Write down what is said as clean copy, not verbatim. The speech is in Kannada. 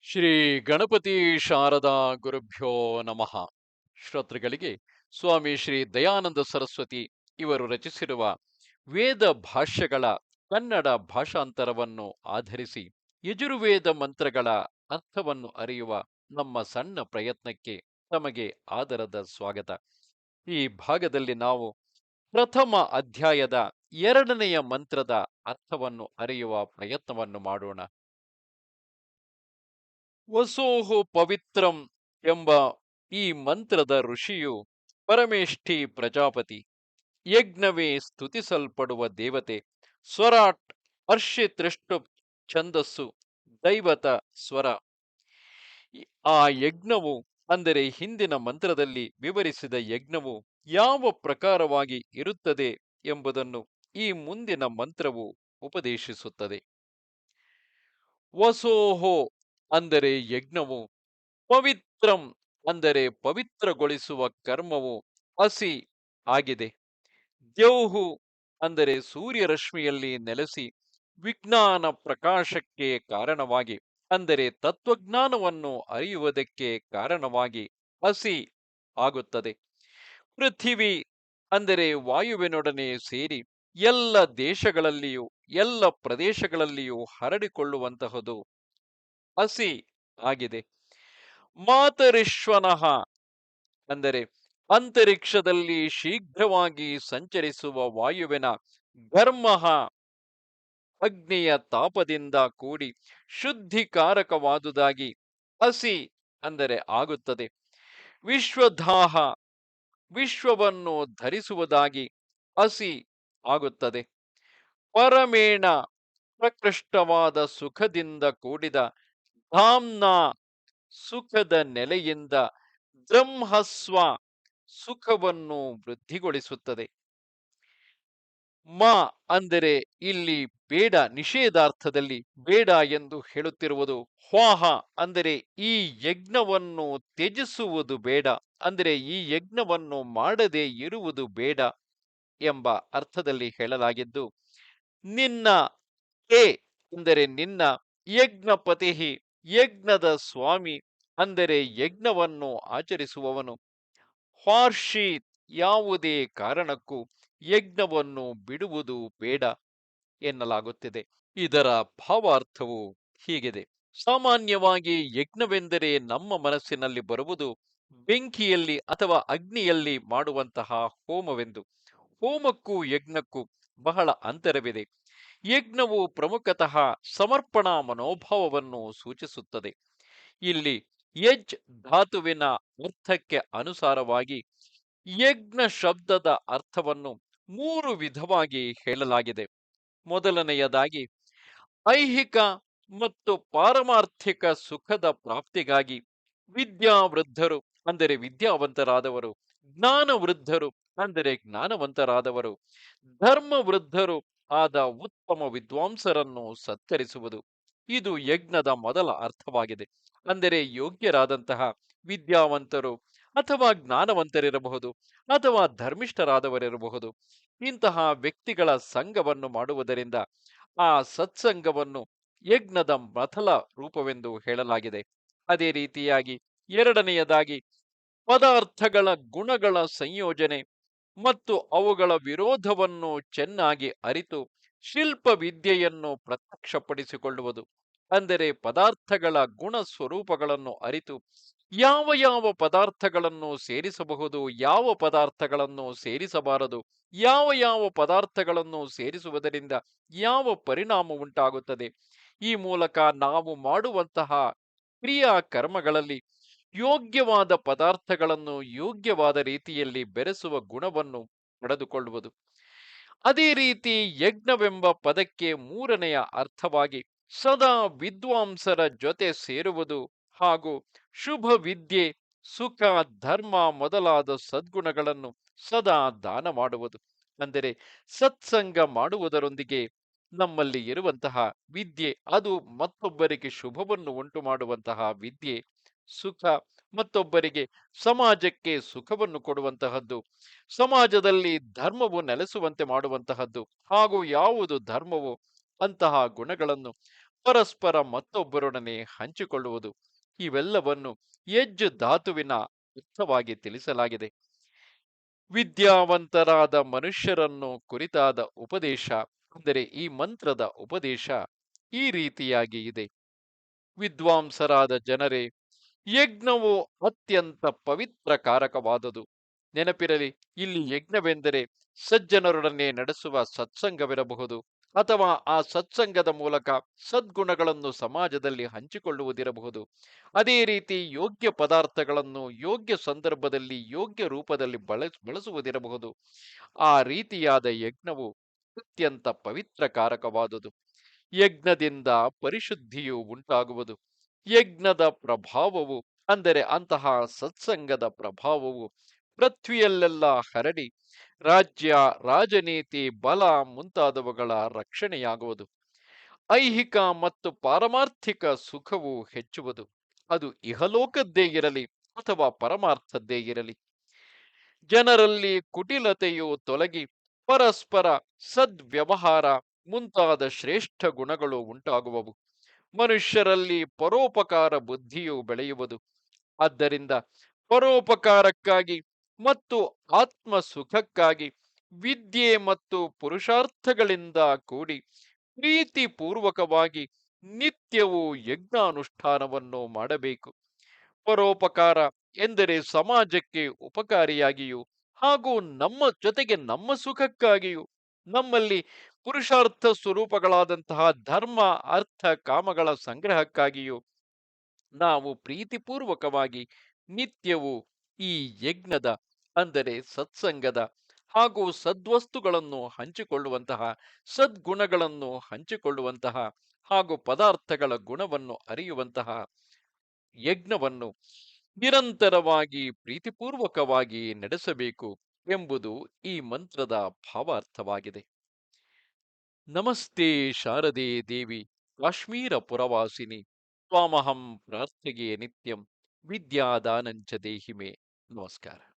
ಶ್ರೀ ಗಣಪತಿ ಶಾರದಾ ಗುರುಭ್ಯೋ ನಮಃ. ಶ್ರೋತೃಗಳಿಗೆ ಸ್ವಾಮಿ ಶ್ರೀ ದಯಾನಂದ ಸರಸ್ವತಿ ಇವರು ರಚಿಸಿರುವ ವೇದ ಭಾಷ್ಯಗಳ ಕನ್ನಡ ಭಾಷಾಂತರವನ್ನು ಆಧರಿಸಿ ಯಜುರ್ವೇದ ಮಂತ್ರಗಳ ಅರ್ಥವನ್ನು ಅರಿಯುವ ನಮ್ಮ ಸಣ್ಣ ಪ್ರಯತ್ನಕ್ಕೆ ತಮಗೆ ಆದರದ ಸ್ವಾಗತ. ಈ ಭಾಗದಲ್ಲಿ ನಾವು ಪ್ರಥಮ ಅಧ್ಯಾಯದ ಎರಡನೆಯ ಮಂತ್ರದ ಅರ್ಥವನ್ನು ಅರಿಯುವ ಪ್ರಯತ್ನವನ್ನು ಮಾಡೋಣ. ವಸೋಹೋ ಪವಿತ್ರಂ ಎಂಬ ಈ ಮಂತ್ರದ ಋಷಿಯು ಪರಮೇಷ್ಠಿ ಪ್ರಜಾಪತಿ, ಯಜ್ಞವೇ ಸ್ತುತಿಸಲ್ಪಡುವ ದೇವತೆ, ಸ್ವರಾಟ್ ಅರ್ಷಿತೃಷ್ಟು ಛಂದಸ್ಸು ದೈವತ ಸ್ವರ. ಆ ಯಜ್ಞವು ಅಂದರೆ ಹಿಂದಿನ ಮಂತ್ರದಲ್ಲಿ ವಿವರಿಸಿದ ಯಜ್ಞವು ಯಾವ ಪ್ರಕಾರವಾಗಿ ಇರುತ್ತದೆ ಎಂಬುದನ್ನು ಈ ಮುಂದಿನ ಮಂತ್ರವು ಉಪದೇಶಿಸುತ್ತದೆ. ವಸೋಹೋ ಅಂದರೆ ಯಜ್ಞವು, ಪವಿತ್ರಂ ಅಂದರೆ ಪವಿತ್ರಗೊಳಿಸುವ ಕರ್ಮವು ಅಸಿ ಆಗಿದೆ. ದ್ಯೌಹು ಅಂದರೆ ಸೂರ್ಯರಶ್ಮಿಯಲ್ಲಿ ನೆಲೆಸಿ ವಿಜ್ಞಾನ ಪ್ರಕಾಶಕ್ಕೆ ಕಾರಣವಾಗಿ ಅಂದರೆ ತತ್ವಜ್ಞಾನವನ್ನು ಅರಿಯುವುದಕ್ಕೆ ಕಾರಣವಾಗಿ ಅಸಿ ಆಗುತ್ತದೆ. ಪೃಥಿವಿ ಅಂದರೆ ವಾಯುವಿನೊಡನೆ ಸೇರಿ ಎಲ್ಲ ದೇಶಗಳಲ್ಲಿಯೂ ಎಲ್ಲ ಪ್ರದೇಶಗಳಲ್ಲಿಯೂ ಹರಡಿಕೊಳ್ಳುವಂತಹದು ಅಸಿ ಆಗಿದೆ. ಮಾತರಿಶ್ವನಃ ಅಂದರೆ ಅಂತರಿಕ್ಷದಲ್ಲಿ ಶೀಘ್ರವಾಗಿ ಸಂಚರಿಸುವ ವಾಯುವಿನ ಘರ್ಮಃ ಅಗ್ನಿಯ ತಾಪದಿಂದ ಕೂಡಿ ಶುದ್ಧಿಕಾರಕವಾದುದಾಗಿ ಅಸಿ ಅಂದರೆ ಆಗುತ್ತದೆ. ವಿಶ್ವದಾಹ ವಿಶ್ವವನ್ನು ಧರಿಸುವುದಾಗಿ ಅಸಿ ಆಗುತ್ತದೆ. ಪರಮೇಣ ಪ್ರಕೃಷ್ಟವಾದ ಸುಖದಿಂದ ಕೂಡಿದ ಧಾಮ್ನ ಸುಖದ ನೆಲೆಯಿಂದ ಬ್ರಹ್ಮಸ್ವ ಸುಖವನ್ನು ವೃದ್ಧಿಗೊಳಿಸುತ್ತದೆ. ಮ ಅಂದರೆ ಇಲ್ಲಿ ಬೇಡ, ನಿಷೇಧಾರ್ಥದಲ್ಲಿ ಬೇಡ ಎಂದು ಹೇಳುತ್ತಿರುವುದು. ಹ್ವಾಹ ಅಂದರೆ ಈ ಯಜ್ಞವನ್ನು ತ್ಯಜಿಸುವುದು ಬೇಡ, ಅಂದರೆ ಈ ಯಜ್ಞವನ್ನು ಮಾಡದೆ ಇರುವುದು ಬೇಡ ಎಂಬ ಅರ್ಥದಲ್ಲಿ ಹೇಳಲಾಗಿದ್ದು, ನಿನ್ನ ಏ ಅಂದರೆ ನಿನ್ನ ಯಜ್ಞಪತಿ, ಯಜ್ಞದ ಸ್ವಾಮಿ ಅಂದರೆ ಯಜ್ಞವನ್ನು ಆಚರಿಸುವವನು, ವಾರ್ಷೀತ್ ಯಾವುದೇ ಕಾರಣಕ್ಕೂ ಯಜ್ಞವನ್ನು ಬಿಡುವುದು ಬೇಡ ಎನ್ನಲಾಗುತ್ತಿದೆ. ಇದರ ಭಾವಾರ್ಥವು ಹೀಗಿದೆ. ಸಾಮಾನ್ಯವಾಗಿ ಯಜ್ಞವೆಂದರೆ ನಮ್ಮ ಮನಸ್ಸಿನಲ್ಲಿ ಬರುವುದು ಬೆಂಕಿಯಲ್ಲಿ ಅಥವಾ ಅಗ್ನಿಯಲ್ಲಿ ಮಾಡುವಂತಹ ಹೋಮವೆಂದು. ಹೋಮಕ್ಕೂ ಯಜ್ಞಕ್ಕೂ ಬಹಳ ಅಂತರವಿದೆ. ಯಜ್ಞವು ಪ್ರಮುಖತಃ ಸಮರ್ಪಣಾ ಮನೋಭಾವವನ್ನು ಸೂಚಿಸುತ್ತದೆ. ಇಲ್ಲಿ ಯಜ್ ಧಾತುವಿನ ಅರ್ಥಕ್ಕೆ ಅನುಸಾರವಾಗಿ ಯಜ್ಞ ಶಬ್ದದ ಅರ್ಥವನ್ನು ಮೂರು ವಿಧವಾಗಿ ಹೇಳಲಾಗಿದೆ. ಮೊದಲನೆಯದಾಗಿ ಐಹಿಕ ಮತ್ತು ಪಾರಮಾರ್ಥಿಕ ಸುಖದ ಪ್ರಾಪ್ತಿಗಾಗಿ ವಿದ್ಯಾವೃದ್ಧರು ಅಂದರೆ ವಿದ್ಯಾವಂತರಾದವರು, ಜ್ಞಾನವೃದ್ಧರು ಅಂದರೆ ಜ್ಞಾನವಂತರಾದವರು, ಧರ್ಮವೃದ್ಧರು ಆದ ಉತ್ತಮ ವಿದ್ವಾಂಸರನ್ನು ಸತ್ಕರಿಸುವುದು. ಇದು ಯಜ್ಞದ ಮೊದಲ ಅರ್ಥವಾಗಿದೆ. ಅಂದರೆ ಯೋಗ್ಯರಾದಂತಹ ವಿದ್ಯಾವಂತರು ಅಥವಾ ಜ್ಞಾನವಂತರಿರಬಹುದು ಅಥವಾ ಧರ್ಮಿಷ್ಠರಾದವರಿರಬಹುದು. ಇಂತಹ ವ್ಯಕ್ತಿಗಳ ಸಂಘವನ್ನು ಮಾಡುವುದರಿಂದ ಆ ಸತ್ಸಂಗವನ್ನು ಯಜ್ಞದ ಮೊದಲ ರೂಪವೆಂದು ಹೇಳಲಾಗಿದೆ. ಅದೇ ರೀತಿಯಾಗಿ ಎರಡನೆಯದಾಗಿ ಪದಾರ್ಥಗಳ ಗುಣಗಳ ಸಂಯೋಜನೆ ಮತ್ತು ಅವುಗಳ ವಿರೋಧವನ್ನು ಚೆನ್ನಾಗಿ ಅರಿತು ಶಿಲ್ಪ ವಿದ್ಯೆಯನ್ನು ಪ್ರತ್ಯಕ್ಷಪಡಿಸಿಕೊಳ್ಳುವುದು. ಅಂದರೆ ಪದಾರ್ಥಗಳ ಗುಣ ಸ್ವರೂಪಗಳನ್ನು ಅರಿತು ಯಾವ ಯಾವ ಪದಾರ್ಥಗಳನ್ನು ಸೇರಿಸಬಹುದು, ಯಾವ ಪದಾರ್ಥಗಳನ್ನು ಸೇರಿಸಬಾರದು, ಯಾವ ಯಾವ ಪದಾರ್ಥಗಳನ್ನು ಸೇರಿಸುವುದರಿಂದ ಯಾವ ಪರಿಣಾಮ ಉಂಟಾಗುತ್ತದೆ, ಈ ಮೂಲಕ ನಾವು ಮಾಡುವಂತಹ ಕ್ರಿಯಾ ಕರ್ಮಗಳಲ್ಲಿ ಯೋಗ್ಯವಾದ ಪದಾರ್ಥಗಳನ್ನು ಯೋಗ್ಯವಾದ ರೀತಿಯಲ್ಲಿ ಬೆರೆಸುವ ಗುಣವನ್ನು ಪಡೆದುಕೊಳ್ಳುವುದು. ಅದೇ ರೀತಿ ಯಜ್ಞವೆಂಬ ಪದಕ್ಕೆ ಮೂರನೆಯ ಅರ್ಥವಾಗಿ ಸದಾ ವಿದ್ವಾಂಸರ ಜೊತೆ ಸೇರುವುದು ಹಾಗೂ ಶುಭ ವಿದ್ಯೆ, ಸುಖ, ಧರ್ಮ ಮೊದಲಾದ ಸದ್ಗುಣಗಳನ್ನು ಸದಾ ದಾನ ಮಾಡುವುದು. ಅಂದರೆ ಸತ್ಸಂಗ ಮಾಡುವುದರೊಂದಿಗೆ ನಮ್ಮಲ್ಲಿ ಇರುವಂತಹ ವಿದ್ಯೆ, ಅದು ಮತ್ತೊಬ್ಬರಿಗೆ ಶುಭವನ್ನು ಉಂಟು ಮಾಡುವಂತಹ ವಿದ್ಯೆ, ಸುಖ ಮತ್ತೊಬ್ಬರಿಗೆ ಸಮಾಜಕ್ಕೆ ಸುಖವನ್ನು ಕೊಡುವಂತಹದ್ದು, ಸಮಾಜದಲ್ಲಿ ಧರ್ಮವು ನೆಲೆಸುವಂತೆ ಮಾಡುವಂತಹದ್ದು ಹಾಗೂ ಯಾವುದು ಧರ್ಮವು ಅಂತಹ ಗುಣಗಳನ್ನು ಪರಸ್ಪರ ಮತ್ತೊಬ್ಬರೊಡನೆ ಹಂಚಿಕೊಳ್ಳುವುದು ಇವೆಲ್ಲವನ್ನು ಎಜ್ ಧಾತುವಿನ ಅರ್ಥವಾಗಿ ತಿಳಿಸಲಾಗಿದೆ. ವಿದ್ಯಾವಂತರಾದ ಮನುಷ್ಯರನ್ನು ಕುರಿತಾದ ಉಪದೇಶ ಅಂದರೆ ಈ ಮಂತ್ರದ ಉಪದೇಶ ಈ ರೀತಿಯಾಗಿ ಇದೆ. ವಿದ್ವಾಂಸರಾದ ಜನರೇ, ಯಜ್ಞವು ಅತ್ಯಂತ ಪವಿತ್ರ ಕಾರಕವಾದುದು. ನೆನಪಿರಲಿ, ಇಲ್ಲಿ ಯಜ್ಞವೆಂದರೆ ಸಜ್ಜನರೊಡನೆ ನಡೆಸುವ ಸತ್ಸಂಗವಿರಬಹುದು, ಅಥವಾ ಆ ಸತ್ಸಂಗದ ಮೂಲಕ ಸದ್ಗುಣಗಳನ್ನು ಸಮಾಜದಲ್ಲಿ ಹಂಚಿಕೊಳ್ಳುವುದಿರಬಹುದು. ಅದೇ ರೀತಿ ಯೋಗ್ಯ ಪದಾರ್ಥಗಳನ್ನು ಯೋಗ್ಯ ಸಂದರ್ಭದಲ್ಲಿ ಯೋಗ್ಯ ರೂಪದಲ್ಲಿ ಬಳಸುವುದಿರಬಹುದು. ಆ ರೀತಿಯಾದ ಯಜ್ಞವು ಅತ್ಯಂತ ಪವಿತ್ರ ಕಾರಕವಾದುದು. ಯಜ್ಞದಿಂದ ಪರಿಶುದ್ಧಿಯು ಉಂಟಾಗುವುದು. ಯಜ್ಞದ ಪ್ರಭಾವವು ಅಂದರೆ ಅಂತಹ ಸತ್ಸಂಗದ ಪ್ರಭಾವವು ಪೃಥ್ವಿಯಲ್ಲೆಲ್ಲ ಹರಡಿ ರಾಜ್ಯ, ರಾಜನೀತಿ, ಬಲ ಮುಂತಾದವುಗಳ ರಕ್ಷಣೆಯಾಗುವುದು. ಐಹಿಕ ಮತ್ತು ಪಾರಮಾರ್ಥಿಕ ಸುಖವು ಹೆಚ್ಚುವುದು. ಅದು ಇಹಲೋಕದ್ದೇ ಇರಲಿ ಅಥವಾ ಪರಮಾರ್ಥದ್ದೇ ಇರಲಿ. ಜನರಲ್ಲಿ ಕುಟಿಲತೆಯು ತೊಲಗಿ ಪರಸ್ಪರ ಸದ್ವ್ಯವಹಾರ ಮುಂತಾದ ಶ್ರೇಷ್ಠ ಗುಣಗಳು ಉಂಟಾಗುವವು. ಮನುಷ್ಯರಲ್ಲಿ ಪರೋಪಕಾರ ಬುದ್ಧಿಯು ಬೆಳೆಯುವುದು. ಆದ್ದರಿಂದ ಪರೋಪಕಾರಕ್ಕಾಗಿ ಮತ್ತು ಆತ್ಮ ಸುಖಕ್ಕಾಗಿ ವಿದ್ಯೆ ಮತ್ತು ಪುರುಷಾರ್ಥಗಳಿಂದ ಕೂಡಿ ಪ್ರೀತಿಪೂರ್ವಕವಾಗಿ ನಿತ್ಯವೂ ಯಜ್ಞಾನುಷ್ಠಾನವನ್ನು ಮಾಡಬೇಕು. ಪರೋಪಕಾರ ಎಂದರೆ ಸಮಾಜಕ್ಕೆ ಉಪಕಾರಿಯಾಗಿಯೂ ಹಾಗೂ ನಮ್ಮ ಜೊತೆಗೆ ನಮ್ಮ ಸುಖಕ್ಕಾಗಿಯೂ ನಮ್ಮಲ್ಲಿ ಪುರುಷಾರ್ಥ ಸ್ವರೂಪಗಳಾದಂತಹ ಧರ್ಮ, ಅರ್ಥ, ಕಾಮಗಳ ಸಂಗ್ರಹಕ್ಕಾಗಿಯೂ ನಾವು ಪ್ರೀತಿಪೂರ್ವಕವಾಗಿ ನಿತ್ಯವೂ ಈ ಯಜ್ಞದ ಅಂದರೆ ಸತ್ಸಂಗದ ಹಾಗೂ ಸದ್ವಸ್ತುಗಳನ್ನು ಹಂಚಿಕೊಳ್ಳುವಂತಹ, ಸದ್ಗುಣಗಳನ್ನು ಹಂಚಿಕೊಳ್ಳುವಂತಹ ಹಾಗೂ ಪದಾರ್ಥಗಳ ಗುಣವನ್ನು ಅರಿಯುವಂತಹ ಯಜ್ಞವನ್ನು ನಿರಂತರವಾಗಿ ಪ್ರೀತಿಪೂರ್ವಕವಾಗಿ ನಡೆಸಬೇಕು ಎಂಬುದು ಈ ಮಂತ್ರದ ಭಾವಾರ್ಥವಾಗಿದೆ. ನಮಸ್ತೆ ಶಾರದೆ ದೇವಿ ಕಾಶ್ಮೀರ ಪುರವಾಸಿನಿ ತ್ವಾಮಹಂ ಪ್ರಾರ್ಥೆಯೇ ನಿತ್ಯಂ ವಿದ್ಯಾದಾನಂಚ ದೇಹಿಮೆ. ನಮಸ್ಕಾರ.